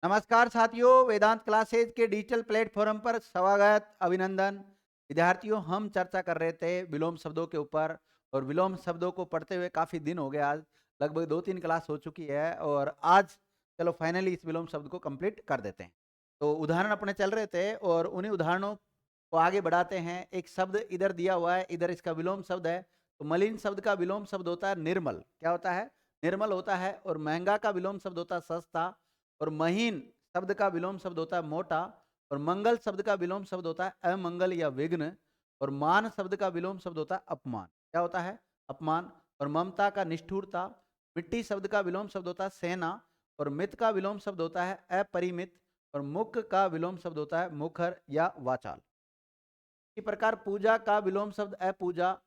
नमस्कार साथियों, वेदांत क्लासेज के डिजिटल प्लेटफॉर्म पर स्वागत, अभिनंदन। विद्यार्थियों, हम चर्चा कर रहे थे विलोम शब्दों के ऊपर और विलोम शब्दों को पढ़ते हुए काफ़ी दिन हो गए। आज लगभग 2-3 क्लास हो चुकी है और आज चलो फाइनली इस विलोम शब्द को कंप्लीट कर देते हैं। तो उदाहरण अपने चल रहे थे और उन्हीं उदाहरणों को आगे बढ़ाते हैं। एक शब्द इधर दिया हुआ है, इधर इसका विलोम शब्द है। तो मलिन शब्द का विलोम शब्द होता है निर्मल। क्या होता है? निर्मल होता है। और महंगा का विलोम शब्द होता है सस्ता। और महीन शब्द का विलोम शब्द होता है मोटा। और मंगल शब्द का विलोम शब्द होता है अमंगल या विघ्न। और मान शब्द का विलोम शब्द होता है अपमान। क्या होता है? अपमान। और ममता का निष्ठुरता। मिट्टी शब्द का विलोम शब्द होता है सेना। और मित का विलोम शब्द होता है अपरिमित। और मुख का विलोम शब्द होता है मुखर या वाचाल। इसी प्रकार पूजा का विलोम शब्द अपूजा।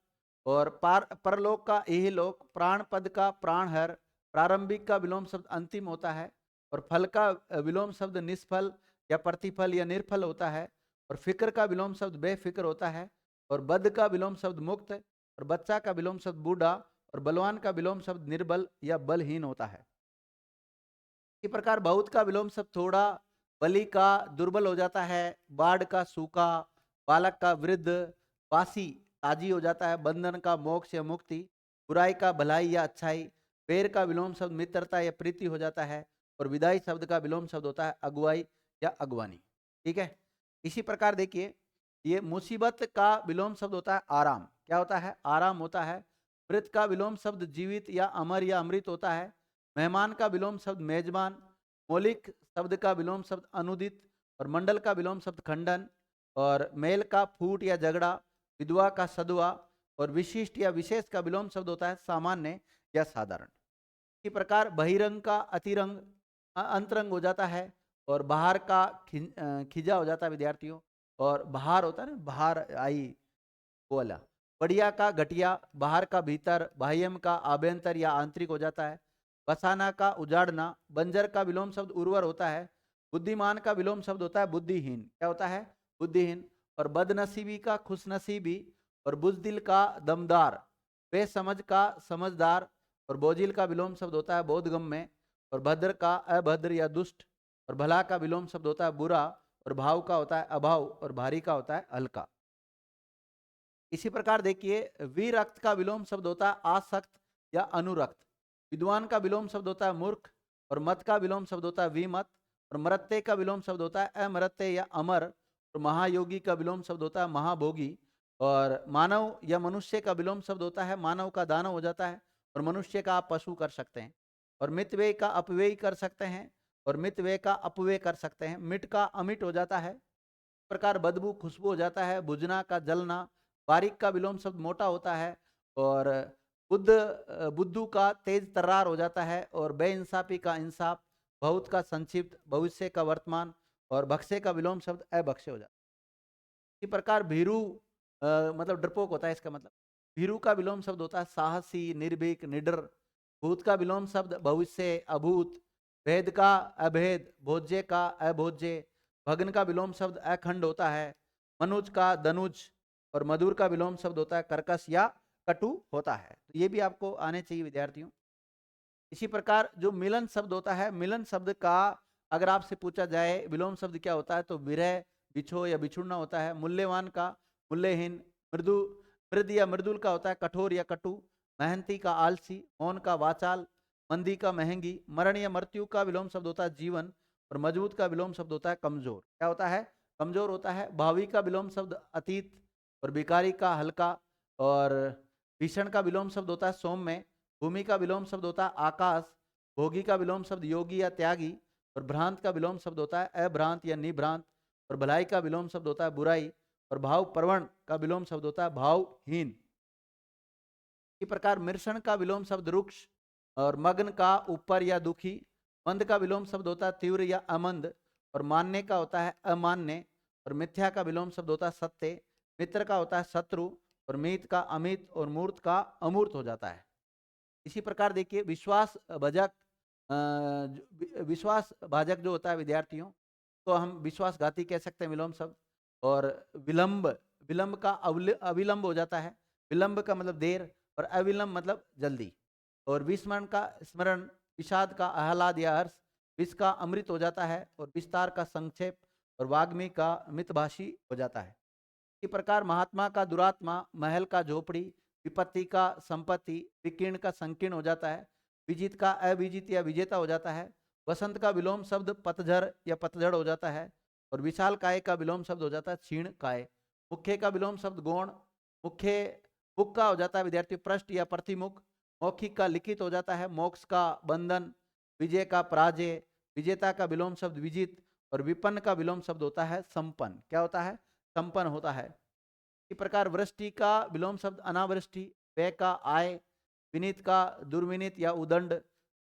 और परलोक का इहलोक। प्राण पद का प्राणहर। प्रारंभिक का विलोम शब्द अंतिम होता है। और फल का विलोम शब्द निष्फल या प्रतिफल या निर्फल होता है। और फिक्र का विलोम शब्द बेफिक्र होता है। और बद का विलोम शब्द मुक्त। और बच्चा का विलोम शब्द बूढ़ा। और बलवान का विलोम शब्द निर्बल या बलहीन होता है। इसी प्रकार बहुत का विलोम शब्द थोड़ा। बलि का दुर्बल हो जाता है। बाढ़ का सूखा। बालक का वृद्ध। बासी ताजी हो जाता है। बंधन का मोक्ष या मुक्ति। बुराई का भलाई या अच्छाई। बैर का विलोम शब्द मित्रता या प्रीति हो जाता है। और विदाई शब्द का विलोम शब्द होता है अगुवाई या अगवानी। ठीक है। इसी प्रकार देखिए, ये मुसीबत का विलोम शब्द होता है आराम। क्या होता है? आराम होता है। मृत का विलोम शब्द जीवित या अमर या अमृत होता है। मेहमान का विलोम शब्द मेजबान। मौलिक शब्द का विलोम शब्द अनुदित। और मंडल का विलोम शब्द खंडन। और मेल का फूट या झगड़ा। विधवा का सदुआ। और विशिष्ट या विशेष का विलोम शब्द होता है सामान्य या साधारण। इसी प्रकार बहिरंग का अतिरंग अंतरंग हो जाता है। और बाहर का खिजा हो जाता है विद्यार्थियों। और बाहर होता है ना, बाहर आई वो वाला। बढ़िया का घटिया। बाहर का भीतर। बाह्यम का आभ्यंतर या आंतरिक हो जाता है। बसाना का उजाड़ना। बंजर का विलोम शब्द उर्वर होता है। बुद्धिमान का विलोम शब्द होता है बुद्धिहीन। क्या होता है? बुद्धिहीन। और बदनसीबी का खुशनसीबी। और बुजदिल का दमदार। बेसमझ का समझदार। और बोझिल का विलोम शब्द होता है बोधगम्य। और भद्र का अभद्र या दुष्ट। और भला का विलोम शब्द होता है बुरा। और भाव का होता है अभाव। और भारी का होता है हल्का। इसी प्रकार देखिए, विरक्त का विलोम शब्द होता है आसक्त या अनुरक्त। विद्वान का विलोम शब्द होता है मूर्ख। और मत का विलोम शब्द होता है विमत। और मरत्ते का विलोम शब्द होता है अमरत्ते या अमर। और महायोगी का विलोम शब्द होता है महाभोगी। और मानव या मनुष्य का विलोम शब्द होता है मानव का दानव हो जाता है। और मनुष्य का आप पशु कर सकते हैं। और मितव्यय का अपव्यय कर सकते हैं। और मितव्यय का अपव्यय कर सकते हैं। मिट का अमिट हो जाता है। इस प्रकार बदबू खुशबू हो जाता है। बुझना का जलना। बारीक का विलोम शब्द मोटा होता है। और बुद्धू का तेज तर्रार हो जाता है। और बेइंसाफी का इंसाफ। बहुत का संक्षिप्त। भविष्य का वर्तमान। और भक्ष्य का विलोम शब्द अभक्ष्य हो जाता है। इसी प्रकार भीरू मतलब डरपोक होता है इसका मतलब। भीरू का विलोम शब्द होता है साहसी निर्भीक निडर। भूत का विलोम शब्द भविष्य अभूत। भेद का अभेद। भोज्य का अभोज्य। भग्न का विलोम शब्द अखंड होता है। मनुज का दनुज। और मधुर का विलोम शब्द होता है कर्कश या कटु होता है। तो ये भी आपको आने चाहिए विद्यार्थियों। इसी प्रकार जो मिलन शब्द होता है, मिलन शब्द का अगर आपसे पूछा जाए विलोम शब्द क्या होता है तो विरह बिछो या बिछुड़ना होता है। मूल्यवान का मूल्यहीन। मृदु मृद या मृदुल का होता है कठोर या कटु। मेहनती का आलसी। मौन का वाचाल। मंदी का महंगी। मरण या मृत्यु का विलोम शब्द होता है जीवन। और मजबूत का विलोम शब्द होता है कमजोर। क्या होता है? कमजोर होता है। भावी का विलोम शब्द अतीत। और भिखारी का हल्का। और भीषण का विलोम शब्द होता है सौम्य। भूमि का विलोम शब्द होता है आकाश। भोगी का विलोम शब्द योगी या त्यागी। और भ्रांत का विलोम शब्द होता है अभ्रांत या निभ्रांत। और भलाई का विलोम शब्द होता है बुराई। और भाव प्रवण का विलोम शब्द होता है भावहीन। इसी प्रकार मिर्षण का विलोम शब्द रुक्ष। और मग्न का ऊपर या दुखी। मंद का विलोम शब्द होता है तीव्र या अमंद। और मानने का होता है अमान्य। और मिथ्या का विलोम शब्द होता है सत्य। मित्र का होता है शत्रु। और मीत का अमित। और मूर्त का अमूर्त हो जाता है। इसी प्रकार देखिए विश्वास भजक विश्वास भाजक जो होता है विद्यार्थियों, तो हम विश्वासघाती कह सकते हैं विलोम शब्द। और विलंब विलंब का अविलंब हो जाता है। विलंब का मतलब देर। और अविलंब मतलब जल्दी। और विस्मरण का स्मरण। विषाद का आह्लाद या हर्ष। विष का अमृत हो जाता है और विस्तार का संक्षेप और वाग्मी का मितभाषी हो जाता है। इसी प्रकार महात्मा का दुरात्मा, महल का झोपड़ी, विपत्ति का संपत्ति, विकीर्ण का संकीर्ण हो जाता है, विजित का अविजित या विजेता हो जाता है, वसंत का विलोम शब्द पतझड़ या पतझड़ हो जाता है, और विशाल काय का विलोम शब्द हो जाता है क्षीण काय। मुख्य का विलोम शब्द गौण, मुख्य मुख का हो जाता है विद्यार्थी पृष्ठ या प्रतिमुख, मौखिक का लिखित हो जाता है, मोक्ष का बंधन, विजय का पराजय, विजेता का विलोम शब्द विजित, और विपन्न का विलोम शब्द होता है संपन्न। क्या होता है? संपन्न होता है। इसी प्रकार वृष्टि का विलोम शब्द अनावृष्टि, व्यय का आय, विनीत का दुर्विनीत या उदंड,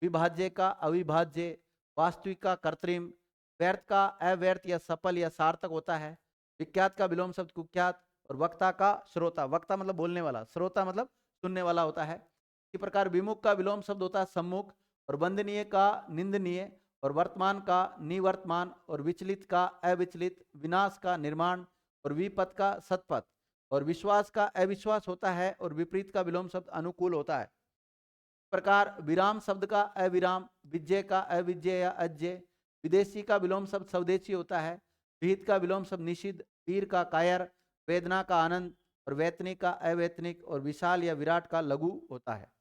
विभाज्य का अविभाज्य, वास्तविक का कृत्रिम, व्यर्थ का अव्यर्थ या सफल या सार्थक होता है, विख्यात का विलोम शब्द कुख्यात, और वक्ता का श्रोता, वक्ता मतलब बोलने वाला, श्रोता मतलब सुनने वाला होता है। इसी प्रकार विमुख का विलोम शब्द होता है सम्मुख, और वंदनीय का निंदनीय, और वर्तमान का निवर्तमान, और विचलित का अविचलित, विनाश का निर्माण, और विपत का सतपथ, और विश्वास का अविश्वास होता है, और विपरीत का विलोम शब्द अनुकूल होता है। इस प्रकार विराम शब्द का अविराम, विजय का अविजय या अजय, विदेशी का विलोम शब्द स्वदेशी होता है, विहित का विलोम शब्द निषिद्ध, वीर का कायर, वेदना का आनंद, और वैतनिक का अवैतनिक, और विशाल या विराट का लघु होता है।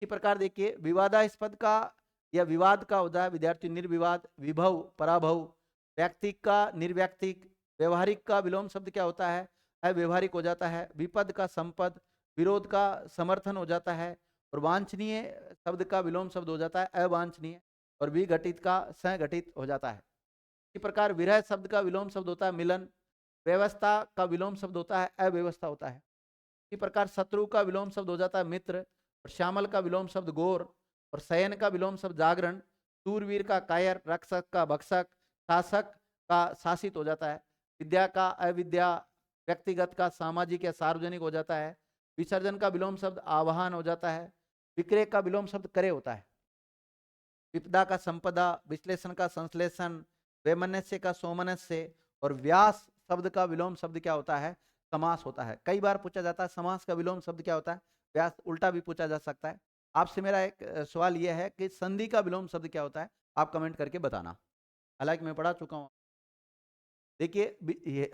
इसी प्रकार देखिए विवादास्पद का या विवाद का होता है विद्यार्थी निर्विवाद, विभव पराभव, व्यक्तिक का निर्व्यक्तिक, व्यवहारिक का विलोम शब्द क्या होता है? अव्यवहारिक हो जाता है, विपद का संपद, विरोध का समर्थन हो जाता है, और वांछनीय शब्द का विलोम शब्द हो जाता है अवांछनीय, और विघटित का संघटित हो जाता है। इसी प्रकार विरह शब्द का विलोम शब्द होता है मिलन, व्यवस्था का विलोम शब्द होता है अव्यवस्था होता है। इसी प्रकार शत्रु का विलोम शब्द हो जाता है मित्र, और श्यामल का विलोम शब्द गौर, और शयन का विलोम शब्द जागरण, सूरवीर का कायर, रक्षक का भक्षक, शासक का शासित हो जाता है, विद्या का अविद्या, व्यक्तिगत का सामाजिक या सार्वजनिक हो जाता है, विसर्जन का विलोम शब्द आवाहन हो जाता है, विक्रय का विलोम शब्द करे होता है, विपदा का संपदा, विश्लेषण का संश्लेषण, वैमनस्य का सोमनस्य, और व्यास शब्द का विलोम शब्द क्या होता है? समास होता है। कई बार पूछा जाता है समास का विलोम शब्द क्या होता है? व्यास। उल्टा भी पूछा जा सकता है। आपसे मेरा एक सवाल यह है कि संधि का विलोम शब्द क्या होता है? आप कमेंट करके बताना। हालांकि मैं पढ़ा चुका हूँ। देखिए ये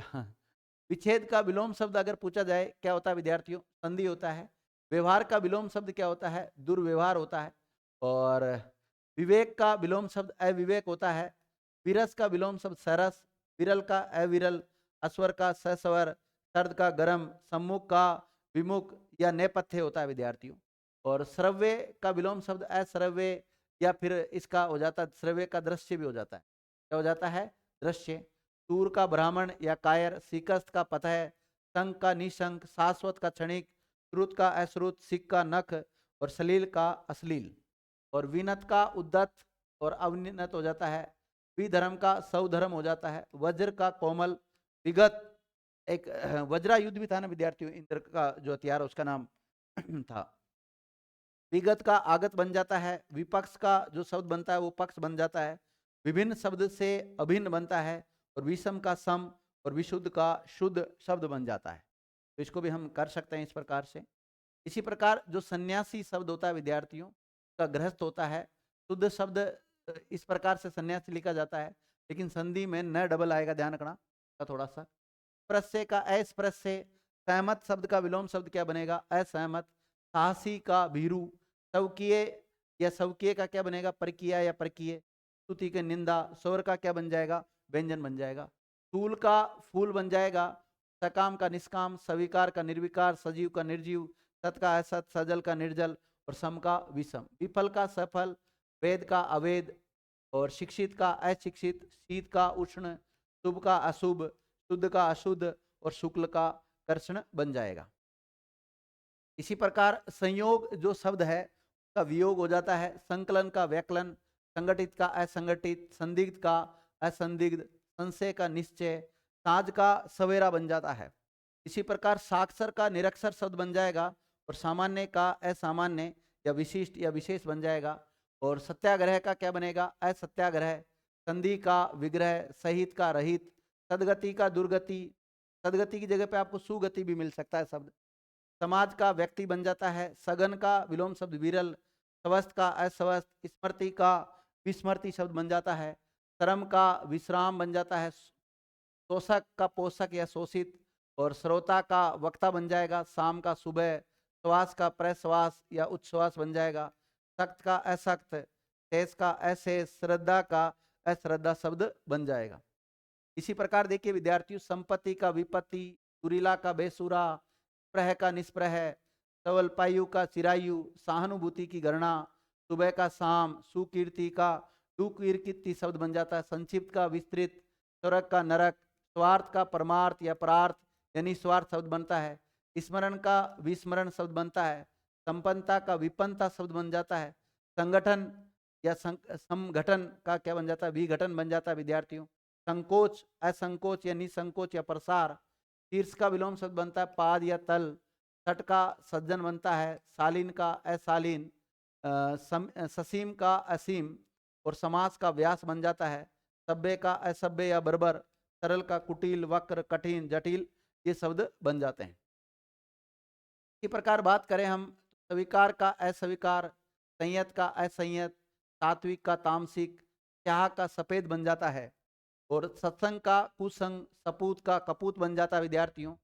विच्छेद का विलोम शब्द अगर पूछा जाए क्या होता है विद्यार्थियों? संधि होता है। व्यवहार का विलोम शब्द क्या होता है? दुर्व्यवहार होता है। और विवेक का विलोम शब्द अविवेक होता है। विरस का विलोम शब्द सरस, विरल का अविरल, अस्वर का सस्वर, सर्द का गरम, सम्मुख का विमुख या नेपथ्य होता है विद्यार्थियों। और श्रव्य का विलोम शब्द अश्रव्य, या फिर इसका हो जाता है श्रव्य का दृश्य भी हो जाता है। क्या हो जाता है? दृश्य। सूर का ब्राह्मण या कायर, सिकस्त का पतह, शंख का निशंक, शाश्वत का क्षणिक, श्रुत का अश्रुत, सिक का नख, और सलील का अश्लील। और विनत का उद्दत और अवनित हो जाता है। विधर्म का सौधर्म हो जाता है। वज्र का कोमल, विगत एक वज्रा युद्ध भी था ना विद्यार्थियों, इंद्र का जो हथियार उसका नाम था। विगत का आगत बन जाता है। विपक्ष का जो शब्द बनता है वो पक्ष बन जाता है। विभिन्न शब्द से अभिन्न बनता है। और विषम का सम, और विशुद्ध का शुद्ध शब्द बन जाता है। तो इसको भी हम कर सकते हैं इस प्रकार से। इसी प्रकार जो सन्यासी शब्द होता है विद्यार्थियों का गृहस्थ होता है। शुद्ध शब्द इस प्रकार से सन्यासी लिखा जाता है, लेकिन संधि में न डबल आएगा, ध्यान रखना थोड़ा सा। स्पृश्य का अस्पृश्य, सहमत शब्द का विलोम शब्द क्या बनेगा? असहमत। साहसी का भीरू, शौकीय या शौकीय का क्या बनेगा? परकीय या परकीय। स्तुति के निंदा, स्वर का क्या बन जाएगा? व्यंजन बन जाएगा। स्थूल का फूल बन जाएगा। सकाम का निष्काम, स्वीकार का निर्विकार, सजीव का निर्जीव, सत का असत, सजल का निर्जल, और सम का विषम। विफल का सफल, वेद का अवेद, और शिक्षित का अशिक्षित, शीत का उष्ण, शुभ का अशुभ, शुद्ध का अशुद्ध, और शुक्ल का कर्षण बन जाएगा। इसी प्रकार संयोग जो शब्द है का वियोग हो जाता है। संकलन का व्याकलन, संगठित का असंगठित, संदिग्ध का असंदिग्ध, संशय का निश्चय, साँझ का सवेरा बन जाता है। इसी प्रकार साक्षर का निरक्षर शब्द बन जाएगा, और सामान्य का असामान्य या विशिष्ट या विशेष बन जाएगा। और सत्याग्रह का क्या बनेगा? असत्याग्रह। संधि का विग्रह, सहित का रहित, सदगति का दुर्गति, सदगति की जगह पे आपको सुगति भी मिल सकता है शब्द। समाज का व्यक्ति बन जाता है। सघन का विलोम शब्द विरल, स्वस्थ का अस्वस्थ, स्मृति का विस्मृति शब्द बन जाता है। श्रम का विश्राम बन जाता है। शोषक का पोषक या शोषित, और श्रोता का वक्ता बन जाएगा। शाम का सुबह, श्वास का प्रश्वास या उच्छ्वास बन जाएगा। सख्त का असक्त, शेष का अशेष, श्रद्धा का अश्रद्धा शब्द बन जाएगा। इसी प्रकार देखिए विद्यार्थियों, संपत्ति का विपत्ति, सुरीला का बेसुरा, प्रह का निष्प्रह, सवलपायु का चिरायु, सहानुभूति की गणना, सुबह का शाम, सुकीर्ति का दुकीर्ति शब्द बन जाता है। संक्षिप्त का विस्तृत, स्वर्ग का नरक, स्वार्थ का परमार्थ या परार्थ यानी स्वार्थ शब्द बनता है। स्मरण का विस्मरण शब्द बनता है। संपन्नता का विपन्नता शब्द बन जाता है। संगठन या संगठन का क्या बन जाता है? विघटन बन जाता है विद्यार्थियों। संकोच, असंकोच या निसंकोच या प्रसार। शीर्ष का विलोम शब्द बनता है पाद या तल। सट का सज्जन बनता है। शालीन का अशालीन, ससीम का असीम, और समास का व्यास बन जाता है। सभ्य का असभ्य या बर्बर। सरल का कुटिल, वक्र, कठिन, जटिल, ये शब्द बन जाते हैं। इसी प्रकार बात करें हम, स्वीकार का असस्वीकार, संयत का असंयत, सात्विक का तामसिक, स्याह का सफेद बन जाता है, और सत्संग का कुसंग, सपूत का कपूत बन जाता है विद्यार्थियों।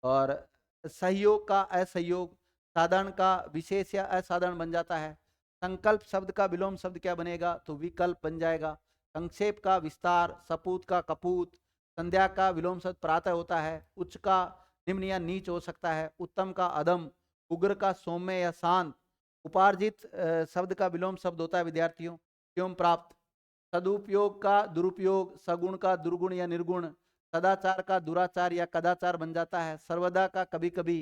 और सहयोग का असहयोग, साधारण का विशेष या असाधारण बन जाता है। संकल्प शब्द का विलोम शब्द क्या बनेगा? तो विकल्प बन जाएगा। संक्षेप का विस्तार, सपूत का कपूत। संध्या का विलोम शब्द प्रातः होता है। उच्च का निम्न या नीच हो सकता है। उत्तम का अदम, उग्र का सौम्य या शांत। उपार्जित शब्द का विलोम शब्द होता है विद्यार्थियों एवं प्राप्त। सदुपयोग का दुरुपयोग, सगुण का दुर्गुण या निर्गुण। सदाचार का दुराचार या कदाचार बन जाता है। सर्वदा का कभी कभी।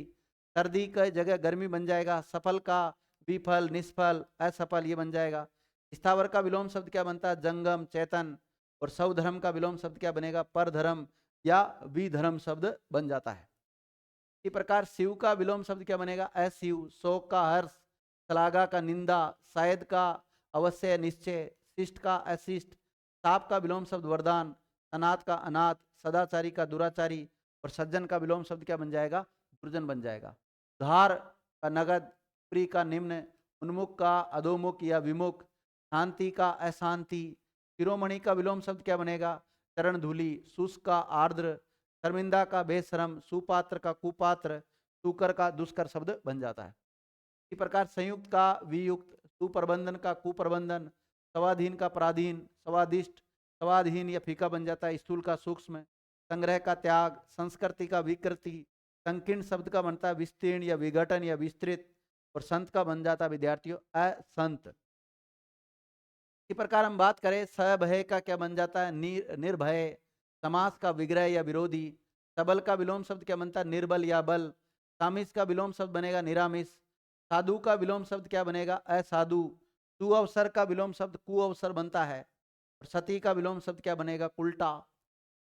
सर्दी का जगह गर्मी बन जाएगा। सफल का विफल, निष्फल, असफल, ये बन जाएगा। स्थावर का विलोम शब्द क्या बनता है? जंगम, चेतन। और सौधर्म का विलोम शब्द क्या बनेगा? परधर्म या विधर्म शब्द बन जाता है। इसी प्रकार शिव का विलोम शब्द क्या बनेगा? अशिव। शोक का हर्ष, श्लाघा का निंदा, शायद का अवश्य निश्चय, शिष्ट का अशिष्ट। साप का विलोम शब्द वरदान, अनाथ का अनाथ, सदाचारी का दुराचारी, और सज्जन का विलोम शब्द क्या बन जाएगा? दुर्जन बन जाएगा। धार का नगद, प्री का निम्न, उन्मुख का अधोमुख या विमुख, शांति का अशांति। शिरोमणि का विलोम शब्द क्या बनेगा? चरण धूलि। शुष्क का आर्द्र, शर्मिंदा का बेशरम, सुपात्र का कुपात्र, सुकर का दुष्कर शब्द बन जाता है। इसी प्रकार संयुक्त का वियुक्त, सुप्रबंधन का कुप्रबंधन, स्वाधीन का पराधीन, स्वादिष्ट, स्वाधीन या फीका बन जाता है। स्थूल का सूक्ष्म, संग्रह का त्याग, संस्कृति का विकृति। संकीर्ण शब्द का बनता है विस्तीर्ण या विघटन या विस्तृत, और संत का बन जाता है विद्यार्थियों असंत। इसी प्रकार हम बात करें सभय का क्या बन जाता है? निर्भय। समास का विग्रह या विरोधी। सबल का विलोम शब्द क्या बनता है? निर्बल या बल। सामिस का विलोम शब्द बनेगा निरामिस। साधु का विलोम शब्द क्या बनेगा? असाधु। सुअवसर का विलोम शब्द कुअवसर बनता है। और सती का विलोम शब्द क्या बनेगा? उल्टा।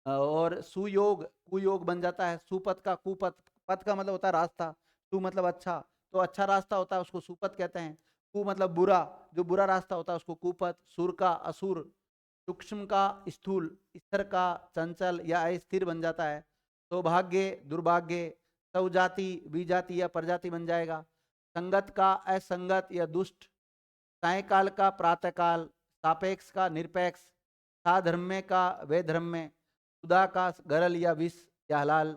और सुयोग कुयोग बन जाता है। सुपथ का कुपथ, पथ का मतलब होता है रास्ता, सु मतलब अच्छा, तो अच्छा रास्ता होता है उसको सुपथ कहते हैं। कु मतलब बुरा, जो बुरा रास्ता होता है उसको कुपथ। सुर का असुर, सूक्ष्म का स्थूल, स्थिर का चंचल या अस्थिर बन जाता है। सौभाग्य दुर्भाग्य, सौजाति विजाति या प्रजाति बन जाएगा। संगत का असंगत या दुष्ट, सायकाल का प्रातःकाल, सापेक्ष का निरपेक्ष, साधर्म्य का वैधर्म्य, सुधा का गरल या विष या हलाल,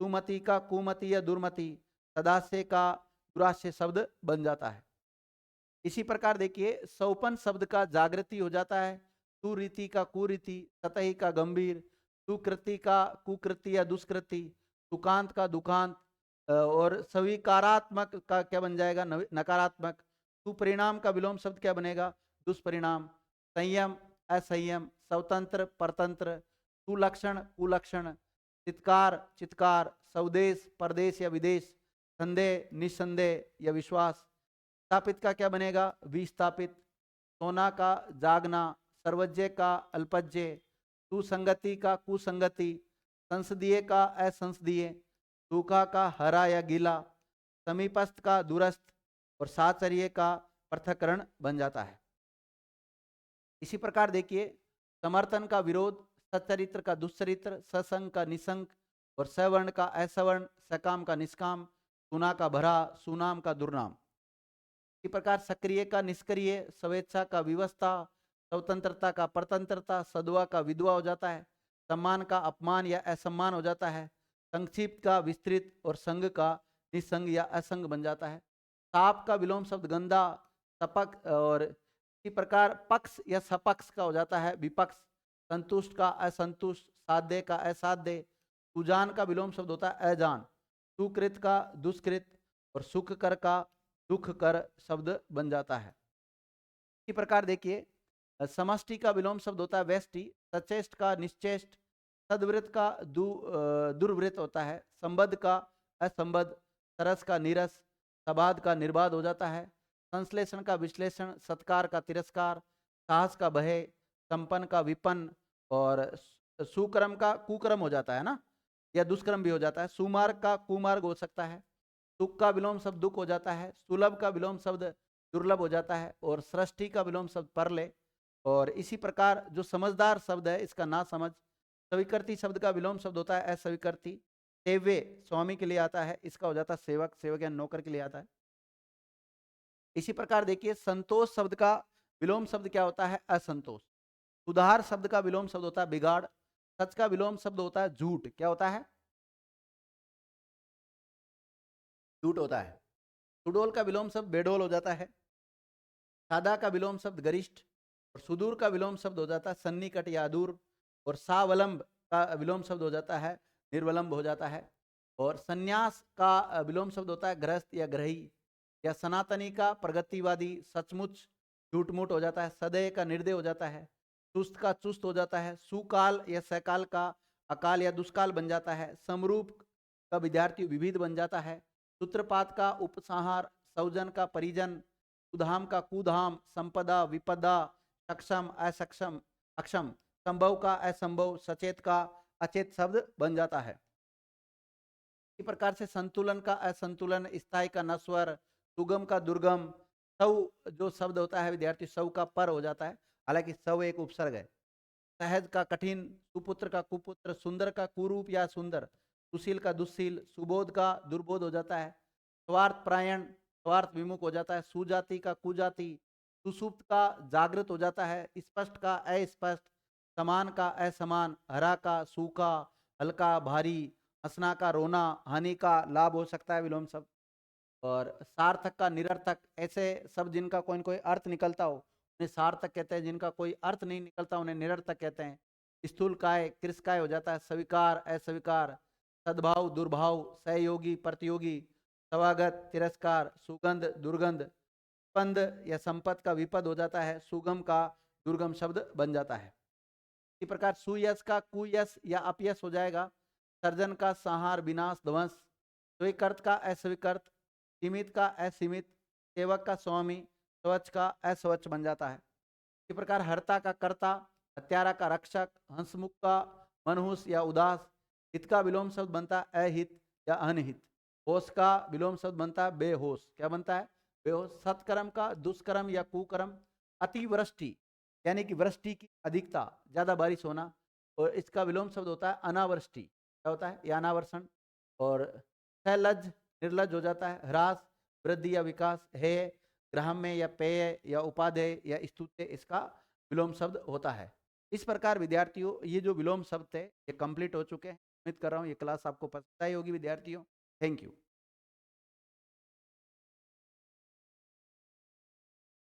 सुमति का कुमति या दुर्मति, सदास्य का दुरास्य शब्द बन जाता है। इसी प्रकार देखिए सौपन शब्द का जागृति हो जाता है। सुरीति का कुरीति, सतही का गंभीर, सुकृति का कुकृति या दुष्कृति, सुकांत का दुकांत, और स्वीकारात्मक का क्या बन जाएगा? नकारात्मक। सुपरिणाम का विलोम शब्द क्या बनेगा? दुष्परिणाम। संयम असंयम, स्वतंत्र परतंत्र, सुलक्षण कुलक्षण, चित्कार चित्कार, स्वदेश परदेश या विदेश, संदेह निसंदेह या विश्वास। स्थापित का क्या बनेगा? विस्थापित। सोना का जागना, सर्वज्ञ का अल्पज्ञ, सुसंगति का कुसंगति, संसदीय का असंसदीय, सूखा का हरा या गीला, समीपस्थ का दूरस्थ, और साचर्य का पृथक्करण बन जाता है। इसी प्रकार देखिए समर्थन का विरोध, सच्चरित्र का दुष्चरित्र, ससंग का निसंग, और सवर्ण का असवर्ण, सकाम का निष्काम, सुना का भरा, सुनाम का दुर्नाम। इसी प्रकार सक्रिय का निष्क्रिय, स्वेच्छा का विवस्था, स्वतंत्रता का परतंत्रता, सद्वा का विधवा हो जाता है, सम्मान का अपमान या असम्मान हो जाता है, संक्षिप्त का विस्तृत और संग का निसंग या असंग बन जाता है। साप का विलोम शब्द गंदा, सपक और इसी प्रकार पक्ष या सपक्ष का हो जाता है विपक्ष, संतुष्ट का असंतुष्ट, साध्य का असाध्य। सुजान का विलोम शब्द होता है अजान, सुकृत का दुष्कृत और सुख कर का दुख कर शब्द बन जाता है। इसी प्रकार देखिए समष्टि का विलोम शब्द होता है व्यष्टि, सचेष्ट का निश्चेष्ट, सद्वृत का दुर्वृत होता है, संबद्ध का असंबद्ध, सरस का नीरस, सबाद का निर्बाध हो जाता है, संश्लेषण का विश्लेषण, सत्कार का तिरस्कार, साहस का भय, संपन्न का विपन्न और सुक्रम का कुक्रम हो जाता है ना, या दुष्कर्म भी हो जाता है। सुमार्ग का कुमार्ग हो सकता है। सुख का विलोम शब्द दुख हो जाता है। सुलभ का विलोम शब्द दुर्लभ हो जाता है और सृष्टि का विलोम शब्द परले। और इसी प्रकार जो समझदार शब्द है इसका ना समझ। स्वीकृति शब्द का विलोम शब्द होता है अस्वीकृति। सेव्य स्वामी के लिए आता है, इसका हो जाता है सेवक, सेवक या नौकर के लिए आता है। इसी प्रकार देखिए संतोष शब्द का विलोम शब्द क्या होता है असंतोष। सुधार शब्द का विलोम शब्द होता है बिगाड़। सच का विलोम शब्द होता है झूठ, क्या होता है झूठ होता है। सुडोल का विलोम शब्द बेडोल हो जाता है। सादा का विलोम शब्द गरिष्ठ और सुदूर का विलोम शब्द हो जाता है सन्निकट या दूर। और सावलंब का विलोम शब्द हो जाता है निर्वलंब हो जाता है। और संन्यास का विलोम शब्द होता है गृहस्थ या ग्रही। या सनातनी का प्रगतिवादी, सचमुच, झूठमूठ हो जाता है। सदैव का निर्दय हो जाता है। सुस्त का चुस्त हो जाता है। सुकाल या सकाल का अकाल या दुष्काल बन जाता है। समरूप का विद्यार्थी विविध बन जाता है। सूत्रपात का उपसंहार, सौजन का परिजन, सुधाम का कुधाम, संपदा विपदा, सक्षम असक्षम अक्षम, संभव का असंभव, सचेत का अचेत शब्द बन जाता है। इसी प्रकार से संतुलन का असंतुलन, स्थायी का नश्वर, सुगम का दुर्गम। सौ जो शब्द होता है विद्यार्थी सौ का पर हो जाता है, हालांकि सौ एक उपसर्ग है। सहज का कठिन, सुपुत्र का कुपुत्र, सुंदर का कुरूप या सुंदर, सुशील का दुस्शील, सुबोध का दुर्बोध हो जाता है। स्वार्थ प्रायण, स्वार्थ विमुख हो जाता है। सुजाति का कुजाति, सुसुप्त का जागृत हो जाता है। स्पष्ट का अस्पष्ट, समान का असमान, हरा का सूखा, हल्का भारी, हंसना का रोना, हानि का लाभ हो सकता है विलोम शब्द। और सार्थक का निरर्थक, ऐसे सब जिनका कोई न कोई अर्थ निकलता हो उन्हें सार्थक कहते हैं, जिनका कोई अर्थ नहीं निकलता उन्हें निरर्थक कहते हैं। स्थूल काय कृषकाय हो जाता है। स्वीकार अस्वीकार, सद्भाव दुर्भाव, सहयोगी प्रतियोगी, स्वागत तिरस्कार, सुगंध दुर्गंध, स्पंद या संपत का विपद हो जाता है। सुगम का दुर्गम शब्द बन जाता है। इसी प्रकार सुयश का कुयश या अपयश हो जाएगा। सर्जन का संहार विनाश ध्वंस, स्वीकृत का अस्वीकृत, सीमित का असीमित, सेवक का स्वामी, स्वच्छ का अस्वच्छ बन जाता है। इसी प्रकार हर्ता का कर्ता, हत्यारा का रक्षक, हंसमुख का मनहूस या उदास, हित का विलोम शब्द बनता है अहित या अनहित। होश का विलोम शब्द बनता है बेहोश, क्या बनता है बेहोश। सत्कर्म का दुष्कर्म या कुकर्म, अतिवृष्टि यानी कि वृष्टि की अधिकता, ज्यादा बारिश होना, और इसका विलोम शब्द होता है अनावृष्टि, क्या होता है या अनावर्षण। और सलज निर्लज हो जाता है। ह्रास वृद्धि या विकास, है ग्राम्य या पेय या उपादेय या स्तुत्य, इसका विलोम शब्द होता है। इस प्रकार विद्यार्थियों ये जो विलोम शब्द थे ये कंप्लीट हो चुके हैं। उम्मीद कर रहा हूँ ये क्लास आपको पसंद आई होगी विद्यार्थियों। Thank you.